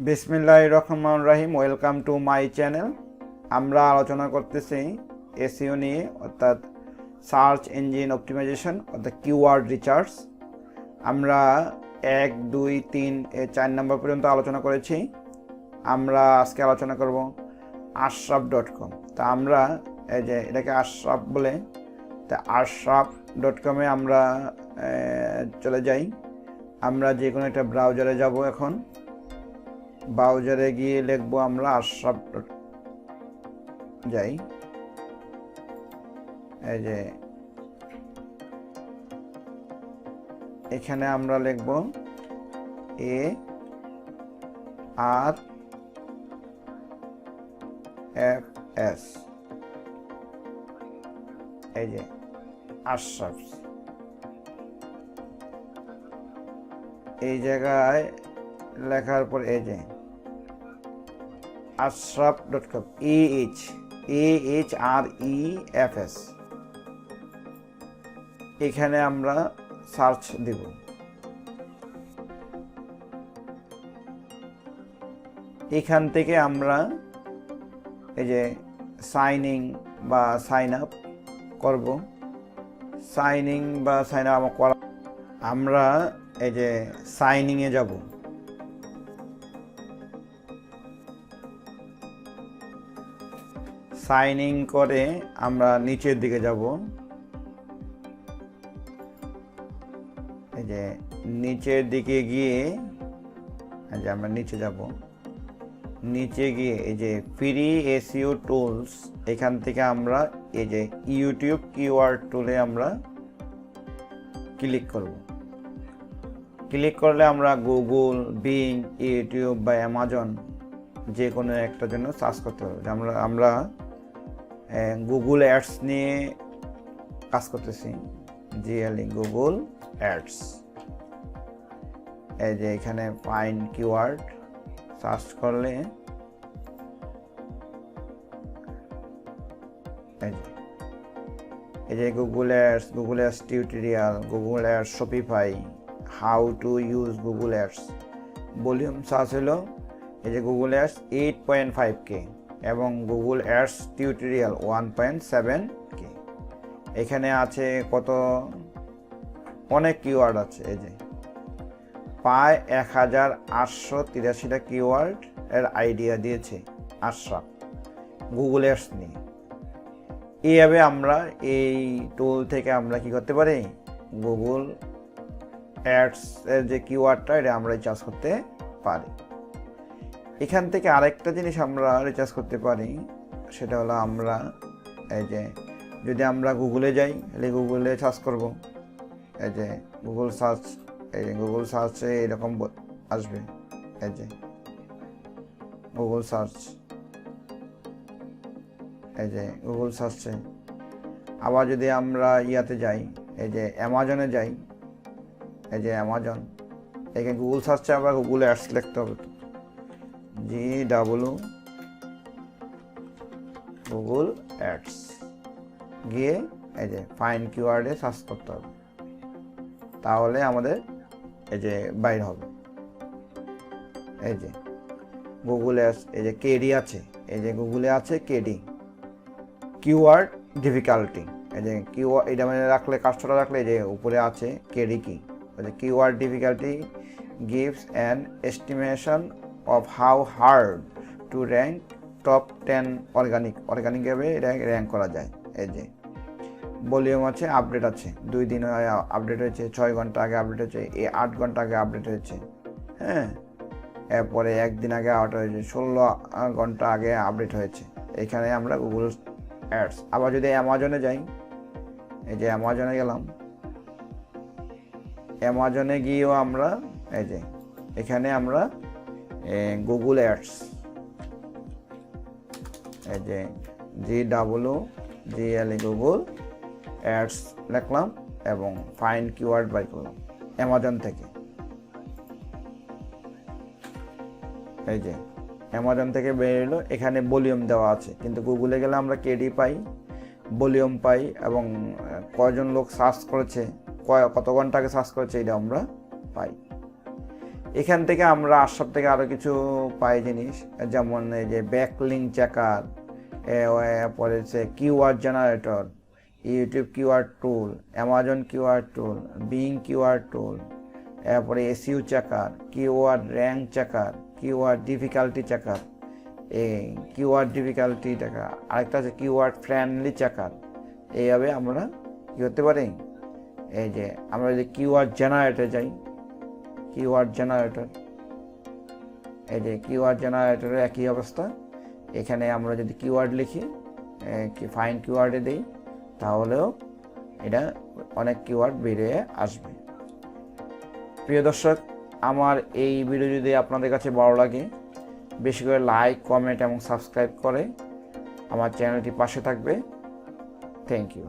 বিসমিল্লাহির রহমানির রহিম। Welcome to my channel. আমরা আলোচনা করতেছি এসইও নিয়ে, অর্থাৎ সার্চ ইঞ্জিন অপটিমাইজেশন অর্থাৎ কিওয়ার্ড রিসার্চ। আমরা 1, 2, 3 4 নম্বর পর্যন্ত আলোচনা করেছি। আমরা আজকে আলোচনা করব ahrefs.com। তা আমরা এই যে এটাকে আশরাফ বলে, তা ahrefs.com-এ আমরা চলে যাই। আমরা যে কোনো একটা ব্রাউজারে যাব। এখন ব্রাউজারে গিয়ে লিখবো আমরা আশরাফ যাই। এই যে এখানে আমরা লিখবো Ahrefs, এই যে Ahrefs। এই জায়গায় লেখার পর এই যে ahrefs.com, Ahrefs, এখানে আমরা সার্চ দিব। এখান থেকে আমরা এই যে সাইন ইন বা সাইন আপ করব। সাইন ইন বা সাইন আপ করা, আমরা এই যে সাইনিংয়ে যাব। সাইন ইন করে আমরা নিচের দিকে যাব। এই যে নিচের দিকে গিয়ে এই যে আমরা নিচে যাব। নিচে গিয়ে এই যে ফ্রি এসইও টুলস, এখান থেকে আমরা এই যে ইউটিউব কিওয়ার্ড টুলে আমরা ক্লিক করব। ক্লিক করলে আমরা গুগল, বিং, ইউটিউব বা অ্যামাজন যে কোনো একটার জন্য সার্চ করতে পারবো। আমরা গুগল অ্যাডস নিয়ে কাজ করতেছি। Google ads. এই যে এখানে ফাইন্ড কিওয়ার্ড সার্চ করলে এই যে Google ads tutorial, Google ads Shopify, how to use Google ads. Volume search হলো এই যে গুগল অ্যাডস 8.5K এবং গুগল অ্যাডস টিউটোরিয়াল 1.7K। এখানে আছে কত, অনেক কিওয়ার্ড আছে। এই যে প্রায় 1883টা কিওয়ার্ড এর আইডিয়া দিয়েছে আশরাফ গুগল অ্যাডস নিয়ে। এইভাবে আমরা এই টুল থেকে আমরা কি করতে পারি, গুগল অ্যাডস এর যে কিওয়ার্ডটা এটা আমরা রিসার্চ করতে পারি। এখান থেকে আরেকটা জিনিস আমরা রিসার্চ করতে পারি, সেটা হলো আমরা এই যে যদি আমরা গুগলে যাই, তাহলে গুগলে সার্চ করব। এই যে গুগল সার্চ, এই যে গুগল সার্চে এরকম আসবে। এই যে গুগল সার্চ, এই যে গুগল সার্চে। আবার যদি আমরা ইয়াতে যাই, এই যে অ্যামাজনে যাই, এই যে অ্যামাজন, এখানে গুগল সার্চে আবার গুগল অ্যাডস লিখতে হবে। গুগল অ্যাডস গিয়ে এই যে ফাইন্ড কিওয়ার্ডে সার্চ করতে হবে, তাহলে আমাদের এই যে বাইর হবে। এই যে গুগল অ্যাডস, এই যে কেডি আছে, এই যে গুগলে আছে কেডি, কিওয়ার্ড ডিফিকাল্টি। এই যে কিওয়ার্ড এটা মানে রাখলে, কাজটা রাখলে এই যে উপরে আছে কেডি কি, ওই যে keyword difficulty gives an estimation of how hard to rank top 10 অর্গানিকভাবে rank করা যায়। এই যে ভলিউম আছে, আপডেট আছে, 2 দিন আপডেট হয়েছে, 6 ঘন্টা আগে আপডেট হয়েছে, 8 ঘন্টা আগে আপডেট হয়েছে, হ্যাঁ। এরপরে 1 দিন আগে আপডেট হয়েছে, 16 ঘন্টা আগে আপডেট হয়েছে। এখানে আমরা গুগল অ্যাডস। আবার যদি অ্যামাজনে যাই, এই যে অ্যামাজনে গেলাম, অ্যামাজনে গিয়েও আমরা এই যে এখানে আমরা গুগল অ্যাডস, এই যে গুগল অ্যাডস লিখলাম এবং ফাইন্ড কিওয়ার্ড বাই করলাম অ্যামাজন থেকে। এই যে অ্যামাজন থেকে বেরোলো, এখানে ভলিউম দেওয়া আছে, কিন্তু গুগলে গেলে আমরা কেডি পাই, ভলিউম পাই এবং কয়জন লোক সার্চ করেছে, কত ঘন্টা আগে সার্চ করেছে, এটা আমরা পাই। এখান থেকে আমরা আশরাফ থেকে আরও কিছু পাই জিনিস, যেমন এই যে ব্যাকলিঙ্ক চেকার, পরে হচ্ছে keyword generator, YouTube keyword tool, Amazon keyword tool, Bing keyword tool, এরপরে SEO checker, keyword rank checker, keyword difficulty checker, এই কিওয়ার্ড ডিফিকাল্টি চেকার, আরেকটা আছে কিওয়ার্ড ফ্রেন্ডলি চেকার। এইভাবে আমরা কী করতে পারি, এই যে আমরা যদি কিওয়ার্ড জেনারেটরে যাই, কিওয়ার্ড জেনারেটর, এই যে কিওয়ার্ড জেনারেটরের একই অবস্থা। এখানে আমরা যদি কিওয়ার্ড লিখি, ফাইন কিওয়ার্ডে দিই, তাহলেও এটা অনেক কিওয়ার্ড বেরিয়ে আসবে। প্রিয় দর্শক, আমার এই ভিডিও যদি আপনাদের কাছে ভালো লাগে, বেশি করে লাইক, কমেন্ট এবং সাবস্ক্রাইব করে আমার চ্যানেলটি পাশে থাকবে। Thank you.